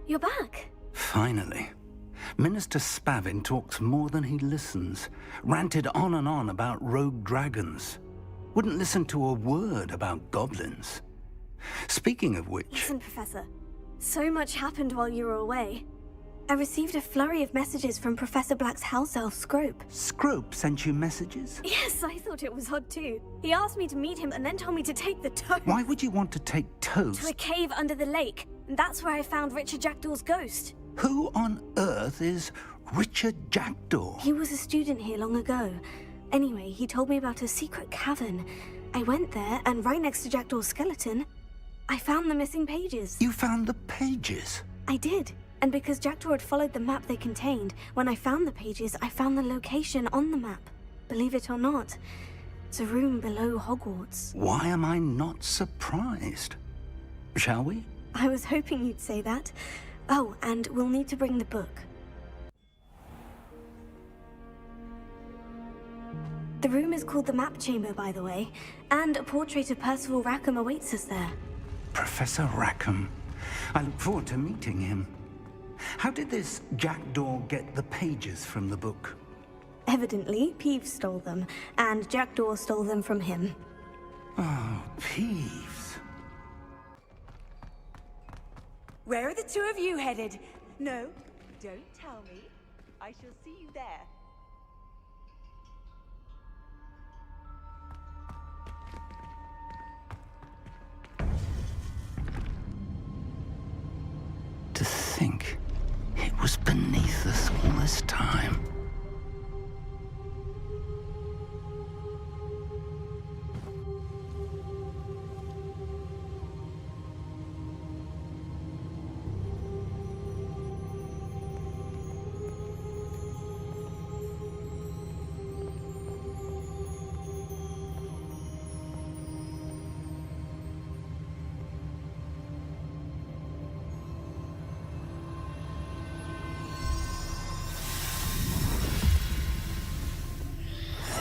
You're back. Finally. Minister Spavin talks more than he listens. Ranted on and on about rogue dragons. Wouldn't listen to a word about goblins. Speaking of which... Listen, Professor. So much happened while you were away. I received a flurry of messages from Professor Black's house elf, Scrope. Scrope sent you messages? Yes, I thought it was odd too. He asked me to meet him and then told me to take the toast. Why would you want to take toast? To a cave under the lake. And that's where I found Richard Jackdaw's ghost. Who on earth is Richard Jackdaw? He was a student here long ago. Anyway, he told me about a secret cavern. I went there, and right next to Jackdaw's skeleton, I found the missing pages. You found the pages? I did. And because Jackdaw had followed the map they contained, when I found the pages, I found the location on the map. Believe it or not, it's a room below Hogwarts. Why am I not surprised? Shall we? I was hoping you'd say that. Oh, and we'll need to bring the book. The room is called the Map Chamber, by the way, and a portrait of Percival Rackham awaits us there. Professor Rackham. I look forward to meeting him. How did this Jackdaw get the pages from the book? Evidently, Peeves stole them, and Jackdaw stole them from him. Oh, Peeves. Where are the two of you headed? No, don't tell me. I shall see you there. To think it was beneath us all this time.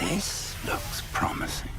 This looks promising.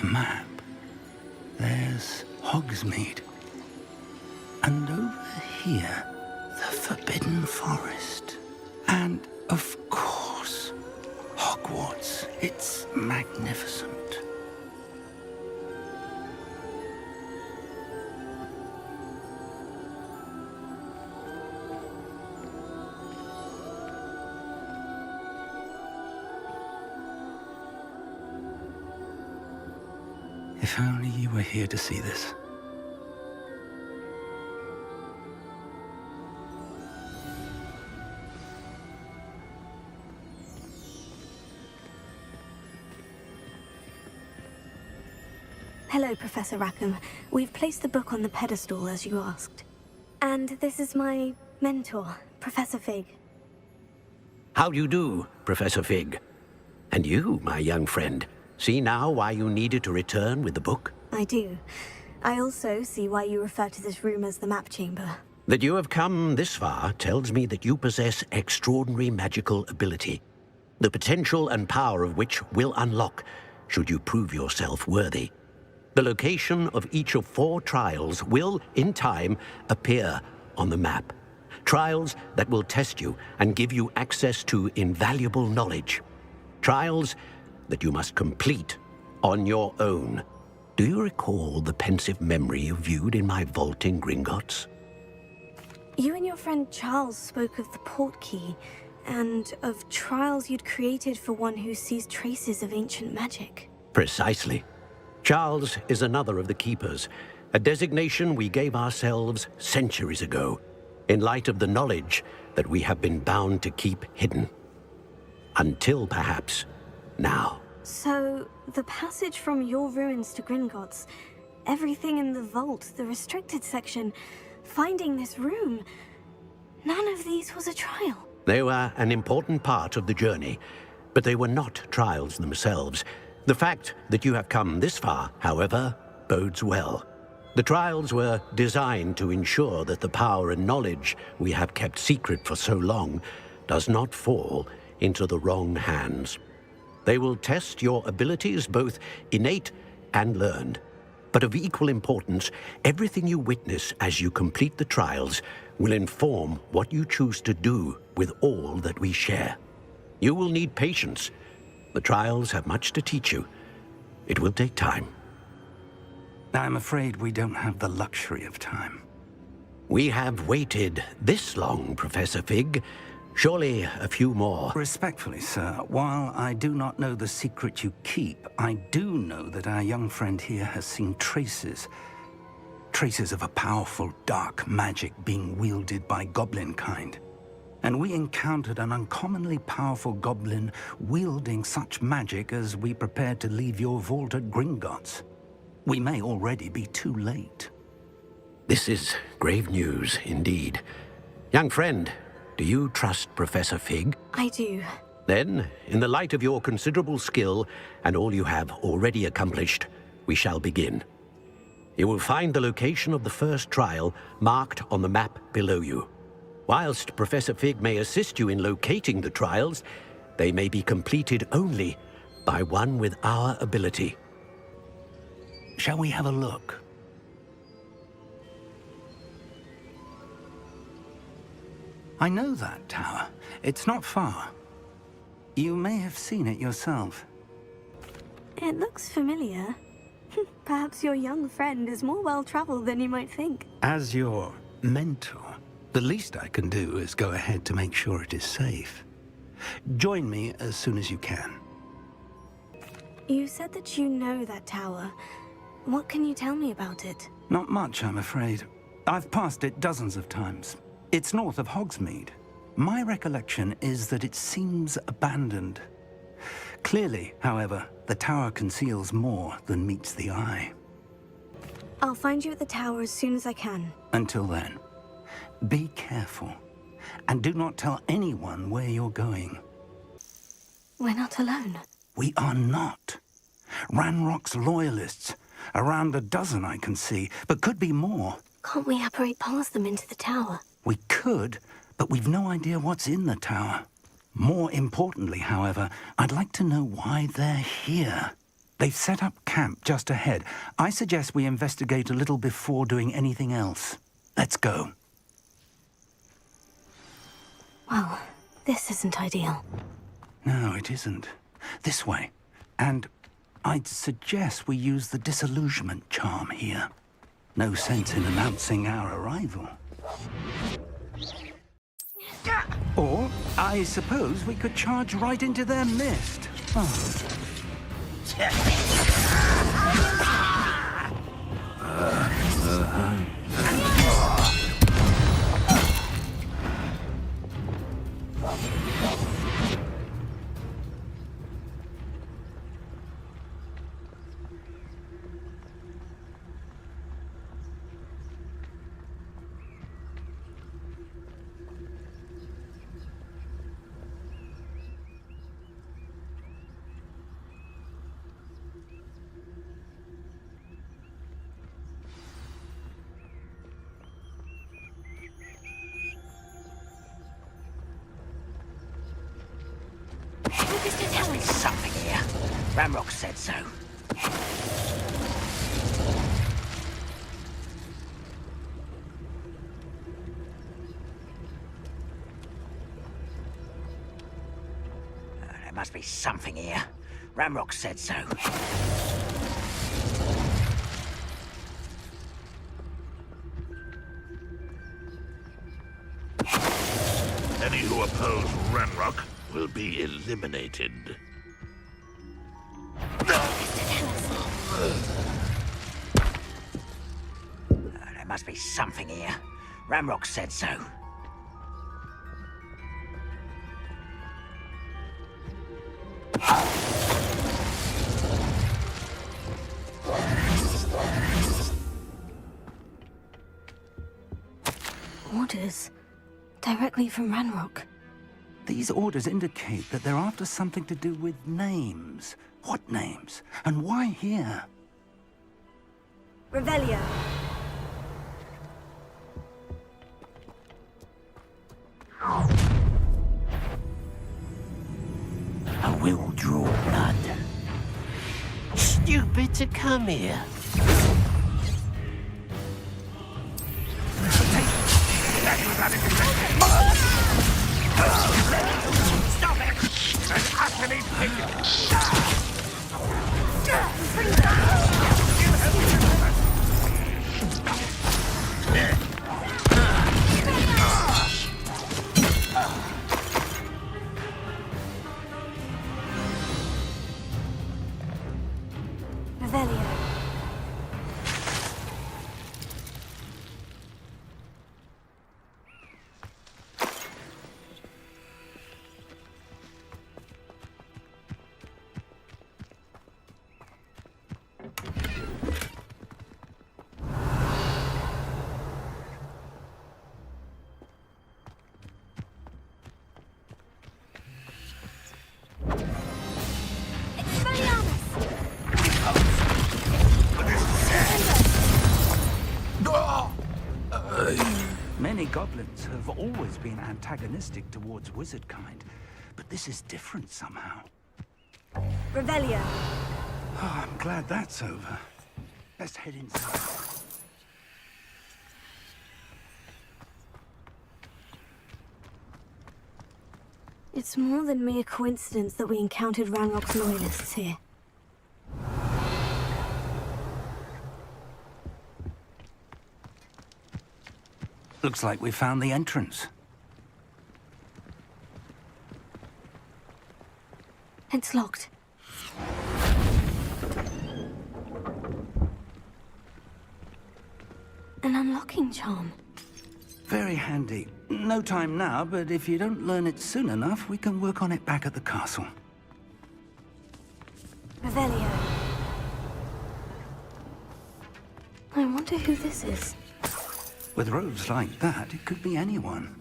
A map. There's Hogsmeade. And over here, the Forbidden Forest. And, of course, Hogwarts. It's magnificent. If only you were here to see this. Hello, Professor Rackham. We've placed the book on the pedestal, as you asked. And this is my mentor, Professor Fig. How do you do, Professor Fig? And you, my young friend, see now why you needed to return with the book? I do. I also see why you refer to this room as the Map Chamber. That you have come this far tells me that you possess extraordinary magical ability, the potential and power of which will unlock, should you prove yourself worthy. The location of each of 4 trials will, in time, appear on the map. Trials that will test you and give you access to invaluable knowledge. Trials that you must complete on your own. Do you recall the pensive memory you viewed in my vault in Gringotts? You and your friend Charles spoke of the portkey, and of trials you'd created for one who sees traces of ancient magic. Precisely. Charles is another of the keepers, a designation we gave ourselves centuries ago, in light of the knowledge that we have been bound to keep hidden. Until perhaps now. So, the passage from your ruins to Gringotts, everything in the vault, the restricted section, finding this room, none of these was a trial. They were an important part of the journey, but they were not trials themselves. The fact that you have come this far, however, bodes well. The trials were designed to ensure that the power and knowledge we have kept secret for so long does not fall into the wrong hands. They will test your abilities, both innate and learned. But of equal importance, everything you witness as you complete the trials will inform what you choose to do with all that we share. You will need patience. The trials have much to teach you. It will take time. I'm afraid we don't have the luxury of time. We have waited this long, Professor Fig. Surely a few more. Respectfully, sir, while I do not know the secret you keep, I do know that our young friend here has seen traces of a powerful dark magic being wielded by goblin kind. And we encountered an uncommonly powerful goblin wielding such magic as we prepared to leave your vault at Gringotts. We may already be too late. This is grave news indeed. Young friend, do you trust Professor Fig? I do. Then, in the light of your considerable skill and all you have already accomplished, we shall begin. You will find the location of the first trial marked on the map below you. Whilst Professor Fig may assist you in locating the trials, they may be completed only by one with our ability. Shall we have a look? I know that tower. It's not far. You may have seen it yourself. It looks familiar. Perhaps your young friend is more well-traveled than you might think. As your mentor, the least I can do is go ahead to make sure it is safe. Join me as soon as you can. You said that you know that tower. What can you tell me about it? Not much, I'm afraid. I've passed it dozens of times. It's north of Hogsmeade. My recollection is that it seems abandoned. Clearly, however, the tower conceals more than meets the eye. I'll find you at the tower as soon as I can. Until then, be careful, and do not tell anyone where you're going. We're not alone. We are not. Ranrok's loyalists. Around a dozen I can see, but could be more. Can't we apparate past them into the tower? We could, but we've no idea what's in the tower. More importantly, however, I'd like to know why they're here. They've set up camp just ahead. I suggest we investigate a little before doing anything else. Let's go. Well, this isn't ideal. No, it isn't. This way. And I'd suggest we use the disillusionment charm here. No sense in announcing our arrival. Or, I suppose we could charge right into their mist. Oh. Something here. Ranrok said so. There must be something here. Ranrok said so. Any who oppose Ranrok will be eliminated. Mr. Tennyson. must be something here. Ranrok said so. Orders. Directly from Ranrok. These orders indicate that they're after something to do with names. What names? And why here? Revelio. I will draw blood. Stupid to come here. Stop it! An utterly Revelio. Many goblins have always been antagonistic towards wizard kind, but this is different somehow. Revelio. Oh, I'm glad that's over. Let's head inside. It's more than mere coincidence that we encountered Ranrock's loyalists here. Looks like we found the entrance. It's locked. An unlocking charm. Very handy. No time now, but if you don't learn it soon enough, we can work on it back at the castle. Revelio. I wonder who this is. With robes like that, it could be anyone.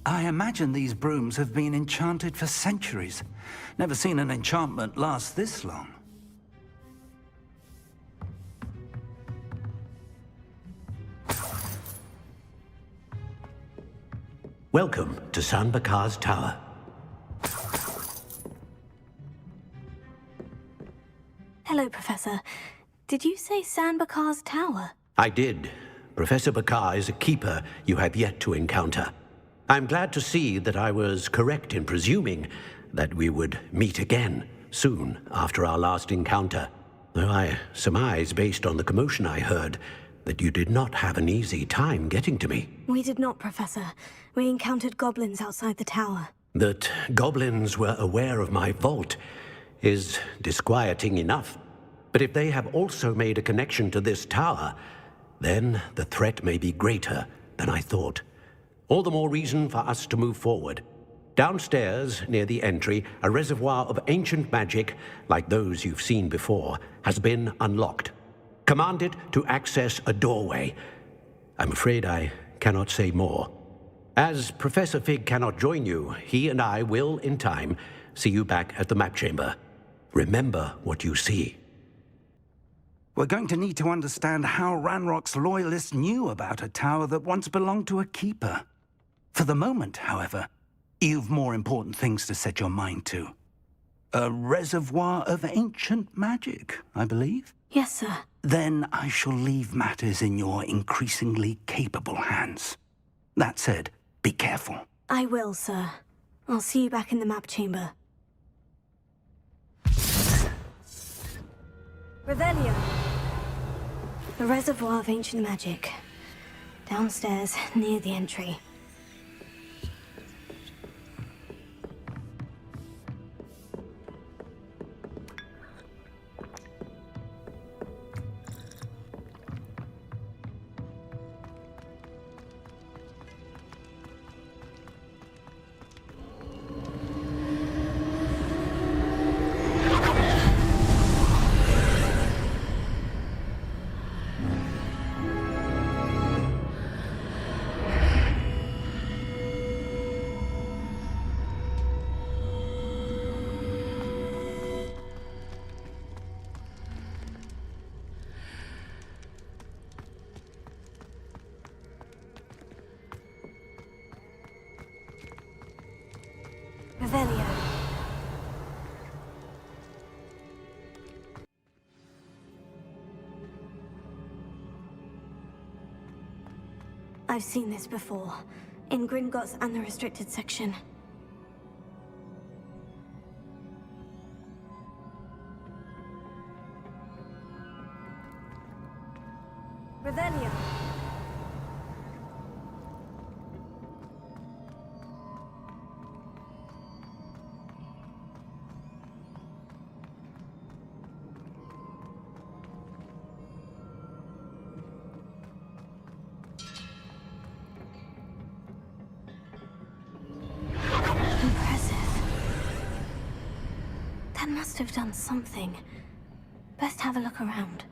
I imagine these brooms have been enchanted for centuries. Never seen an enchantment last this long. Welcome to San Bakar's Tower. Hello, Professor. Did you say San Bakar's Tower? I did. Professor Bakar is a keeper you have yet to encounter. I'm glad to see that I was correct in presuming that we would meet again soon after our last encounter. Though I surmise, based on the commotion I heard, that you did not have an easy time getting to me. We did not, Professor. We encountered goblins outside the tower. That goblins were aware of my vault is disquieting enough. But if they have also made a connection to this tower, then the threat may be greater than I thought. All the more reason for us to move forward. Downstairs, near the entry, a reservoir of ancient magic, like those you've seen before, has been unlocked. Command it to access a doorway. I'm afraid I cannot say more. As Professor Fig cannot join you, he and I will, in time, see you back at the map chamber. Remember what you see. We're going to need to understand how Ranrock's loyalists knew about a tower that once belonged to a keeper. For the moment, however, you've more important things to set your mind to. A reservoir of ancient magic, I believe? Yes, sir. Then I shall leave matters in your increasingly capable hands. That said, be careful. I will, sir. I'll see you back in the map chamber. Revelio. The reservoir of ancient magic. Downstairs, near the entry. Revelio. I've seen this before, in Gringotts and the restricted section. Revelio. Must have done something. Best have a look around.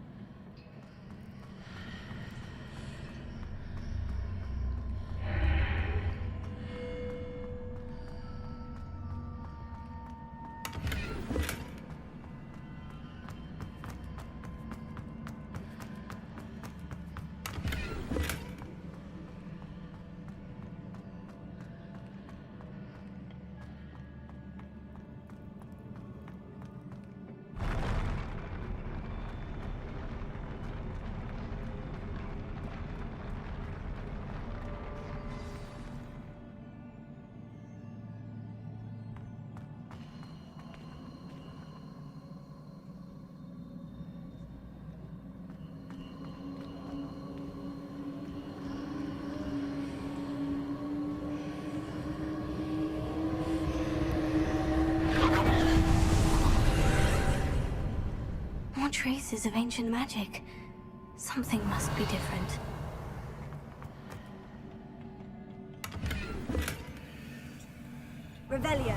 Traces of ancient magic. Something must be different. Revelio.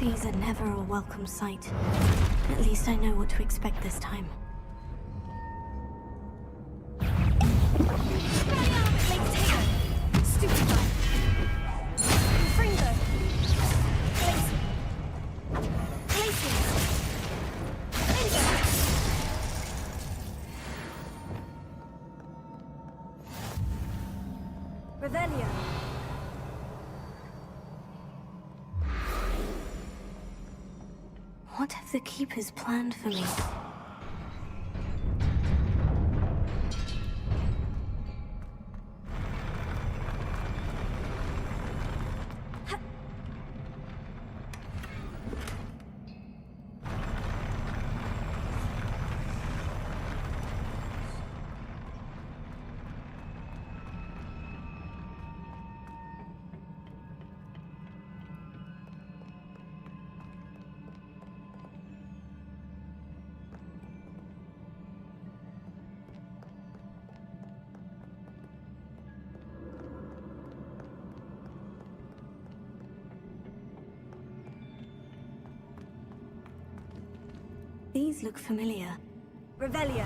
These are never a welcome sight. At least I know what to expect this time. Revelio. What have the Keepers planned for me? These look familiar. Revelio.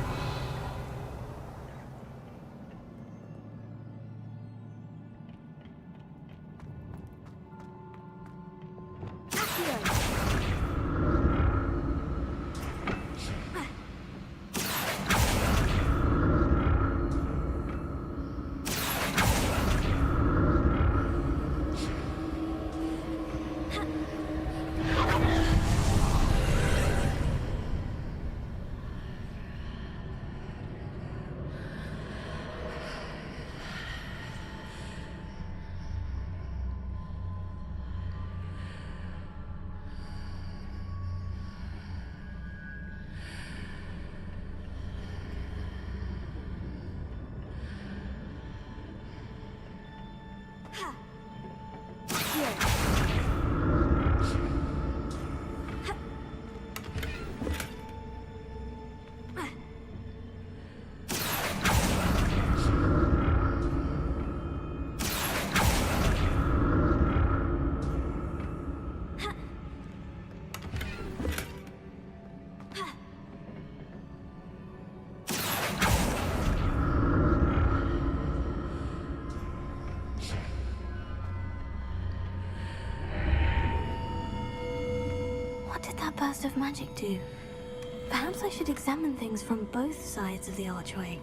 burst of magic do? Perhaps I should examine things from both sides of the archway.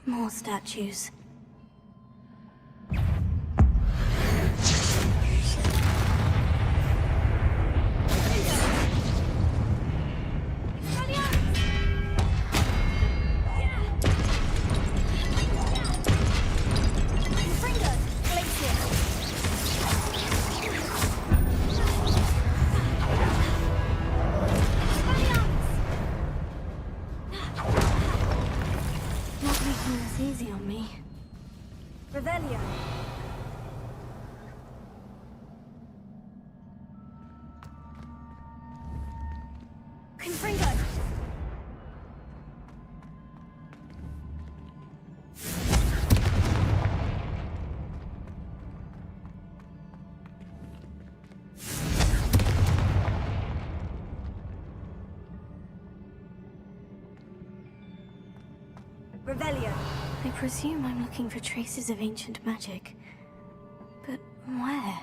More statues. Easy on me. Revelio. Confringo. Revelio. I presume I'm looking for traces of ancient magic. But where?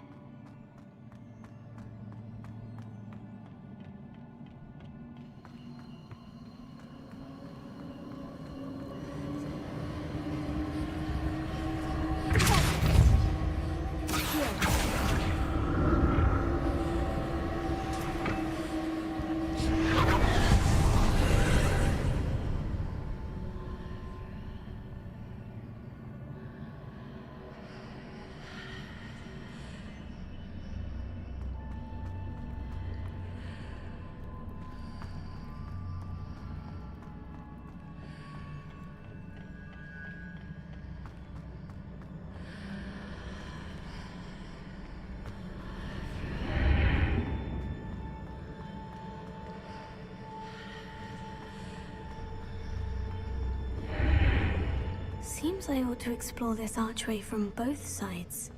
Seems I ought to explore this archway from both sides.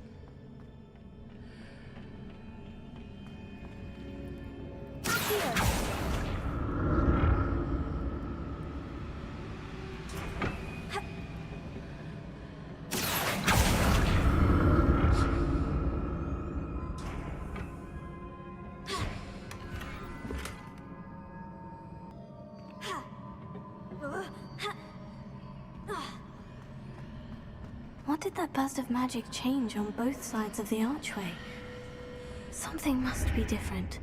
What did that burst of magic change on both sides of the archway? Something must be different.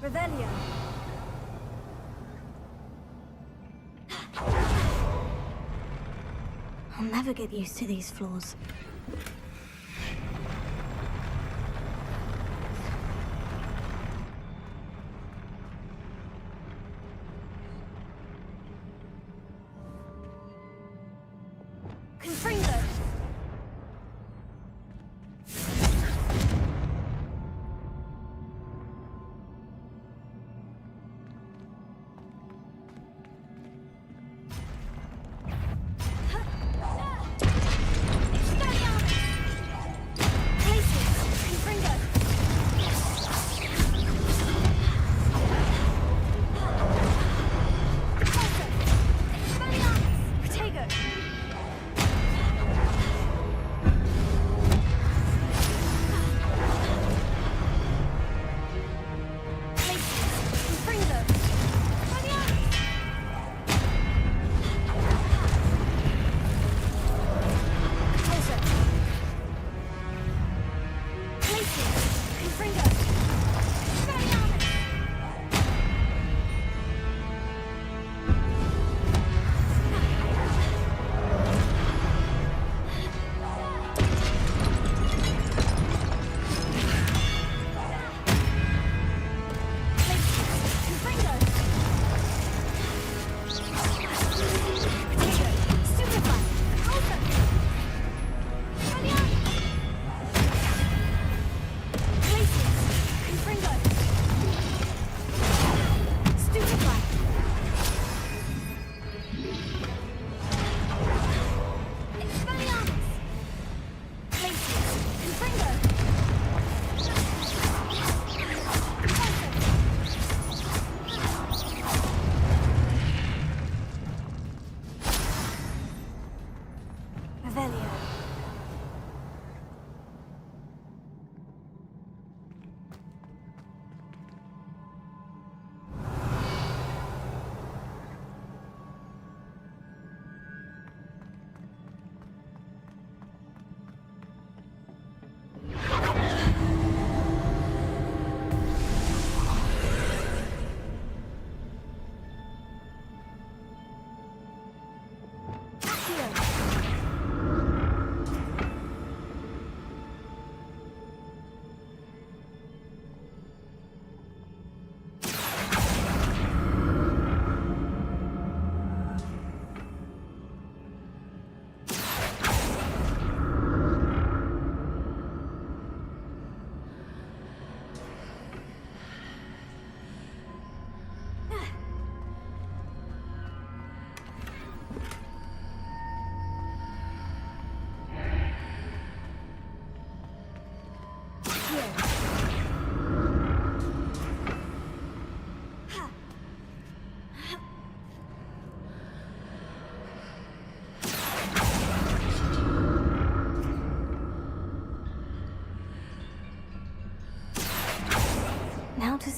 Revelio. I'll never get used to these floors. Confringo.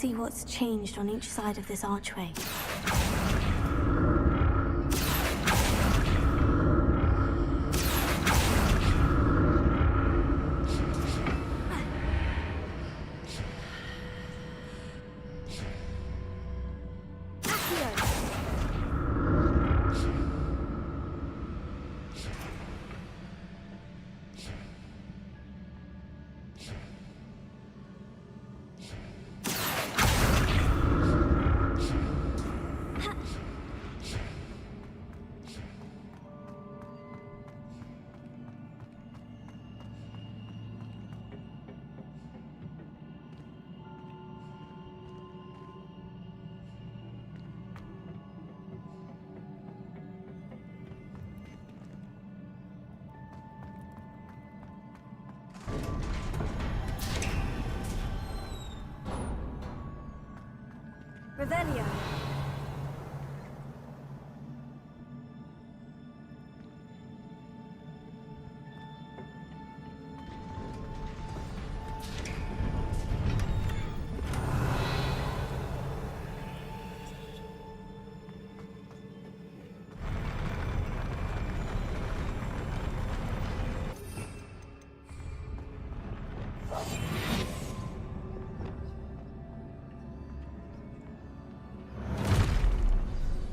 see what's changed on each side of this archway. Revelio.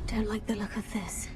Don't like the look of this.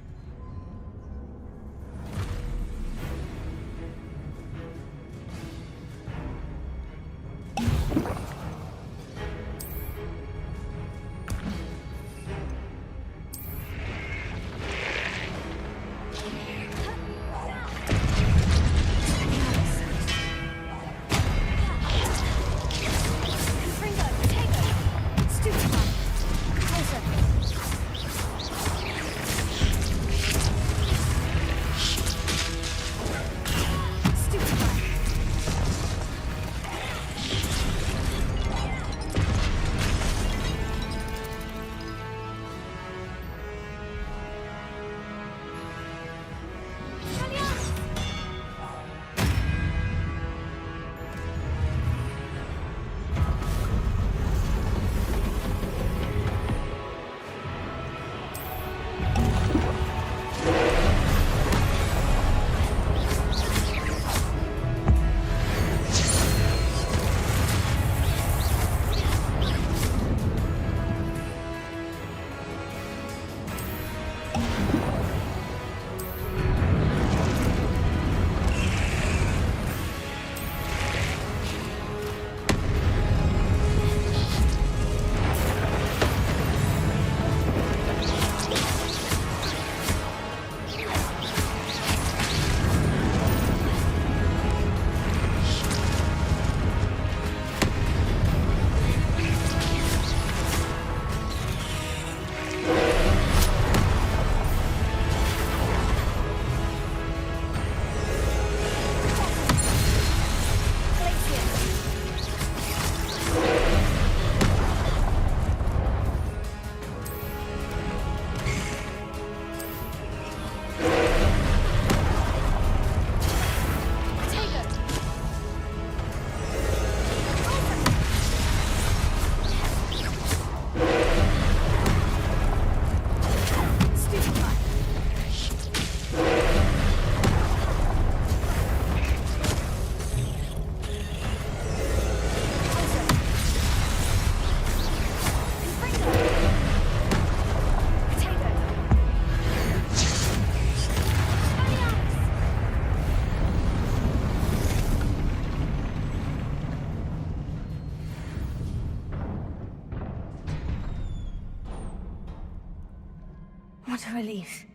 What a relief.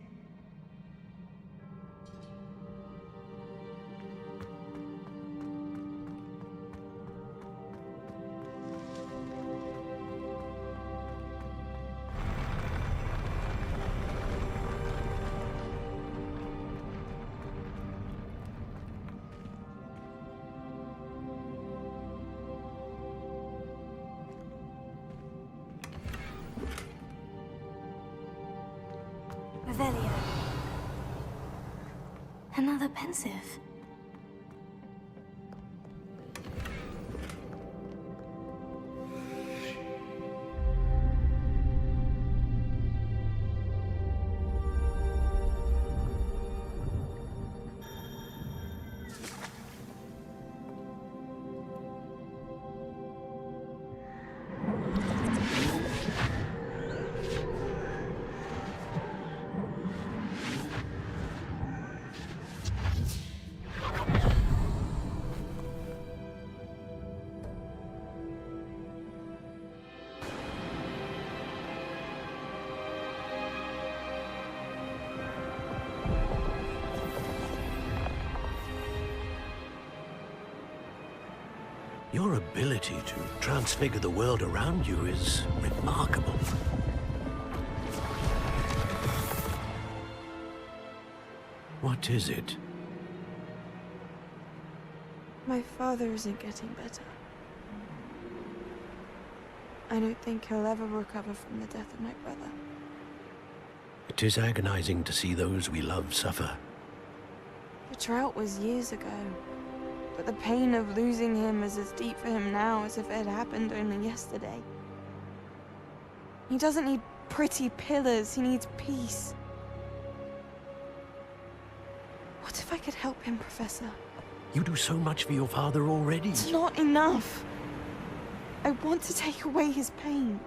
Revelio. Another Pensieve. Your ability to transfigure the world around you is remarkable. What is it? My father isn't getting better. I don't think he'll ever recover from the death of my brother. It is agonizing to see those we love suffer. The drought was years ago, but the pain of losing him is as deep for him now as if it had happened only yesterday. He doesn't need pretty pillars, he needs peace. What if I could help him, Professor? You do so much for your father already. It's not enough. I want to take away his pain.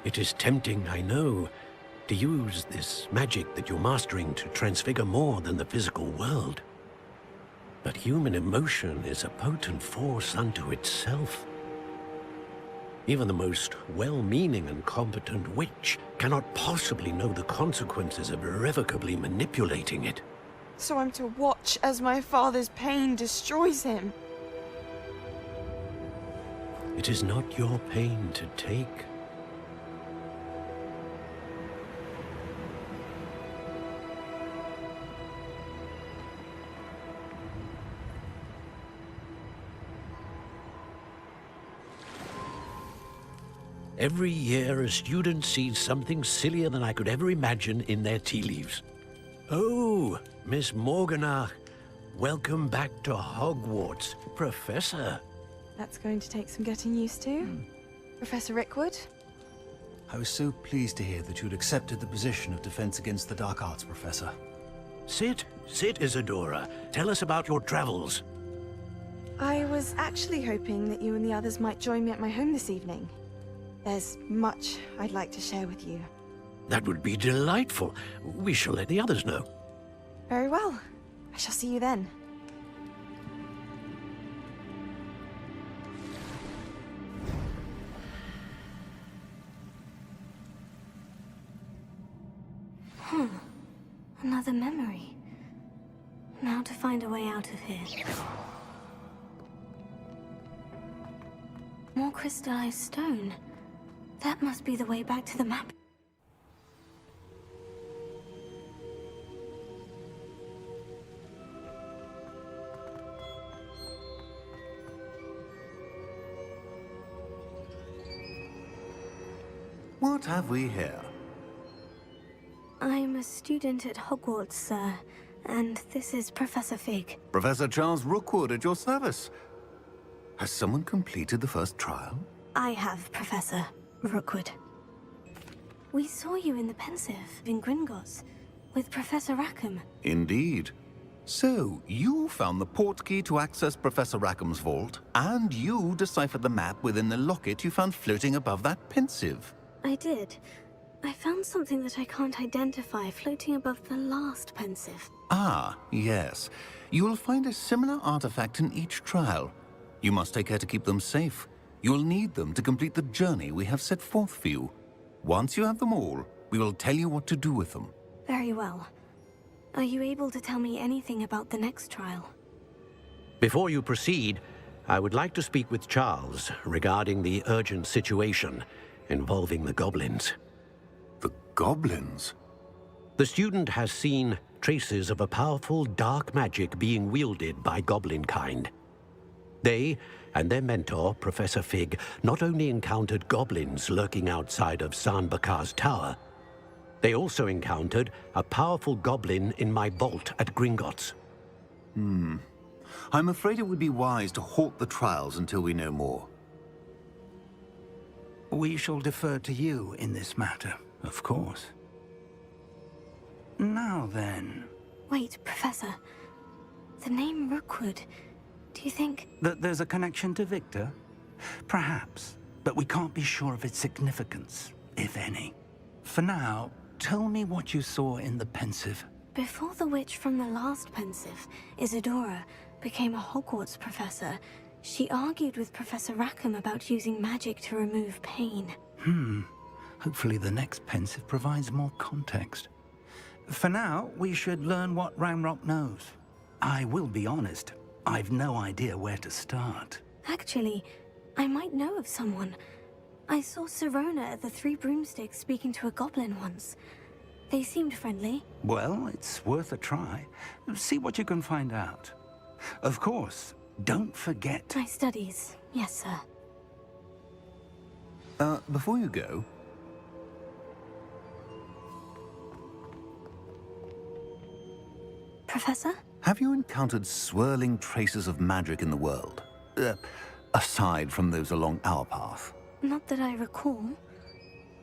It is tempting, I know, to use this magic that you're mastering to transfigure more than the physical world. But human emotion is a potent force unto itself. Even the most well-meaning and competent witch cannot possibly know the consequences of irrevocably manipulating it. So I'm to watch as my father's pain destroys him. It is not your pain to take. Every year, a student sees something sillier than I could ever imagine in their tea leaves. Oh, Miss Morganach, welcome back to Hogwarts, Professor. That's going to take some getting used to. Professor Rookwood? I was so pleased to hear that you'd accepted the position of Defense Against the Dark Arts, Professor. Sit, Isadora. Tell us about your travels. I was actually hoping that you and the others might join me at my home this evening. There's much I'd like to share with you. That would be delightful. We shall let the others know. Very well. I shall see you then. Another memory. Now to find a way out of here. More crystallized stone. That must be the way back to the map. What have we here? I'm a student at Hogwarts, sir, and this is Professor Fig. Professor Charles Rookwood at your service. Has someone completed the first trial? I have, Professor Rookwood. We saw you in the Pensieve in Gringotts with Professor Rackham. Indeed. So, you found the portkey to access Professor Rackham's vault, and you deciphered the map within the locket you found floating above that Pensieve. I did. I found something that I can't identify floating above the last Pensieve. Ah, yes. You will find a similar artifact in each trial. You must take care to keep them safe. You will need them to complete the journey we have set forth for you. Once you have them all, we will tell you what to do with them. Very well. Are you able to tell me anything about the next trial? Before you proceed, I would like to speak with Charles regarding the urgent situation involving the goblins. The goblins? The student has seen traces of a powerful dark magic being wielded by goblin kind. They and their mentor, Professor Fig, not only encountered goblins lurking outside of Sanbakar's tower, they also encountered a powerful goblin in my vault at Gringotts. I'm afraid it would be wise to halt the trials until we know more. We shall defer to you in this matter, of course. Now then... Wait, Professor. The name Rookwood. Do you think... That there's a connection to Victor? Perhaps, but we can't be sure of its significance, if any. For now, tell me what you saw in the Pensieve. Before the witch from the last Pensieve, Isadora, became a Hogwarts professor, she argued with Professor Rackham about using magic to remove pain. Hopefully the next Pensieve provides more context. For now, we should learn what Ranrok knows. I will be honest. I've no idea where to start. Actually, I might know of someone. I saw Sirona at the Three Broomsticks speaking to a goblin once. They seemed friendly. Well, it's worth a try. See what you can find out. Of course, don't forget... My studies. Yes, sir. Before you go... Professor? Have you encountered swirling traces of magic in the world? Aside from those along our path? Not that I recall.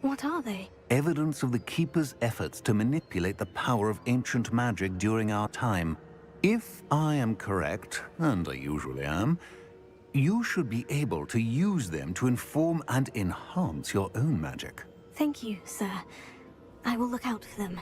What are they? Evidence of the Keeper's efforts to manipulate the power of ancient magic during our time. If I am correct, and I usually am, you should be able to use them to inform and enhance your own magic. Thank you, sir. I will look out for them.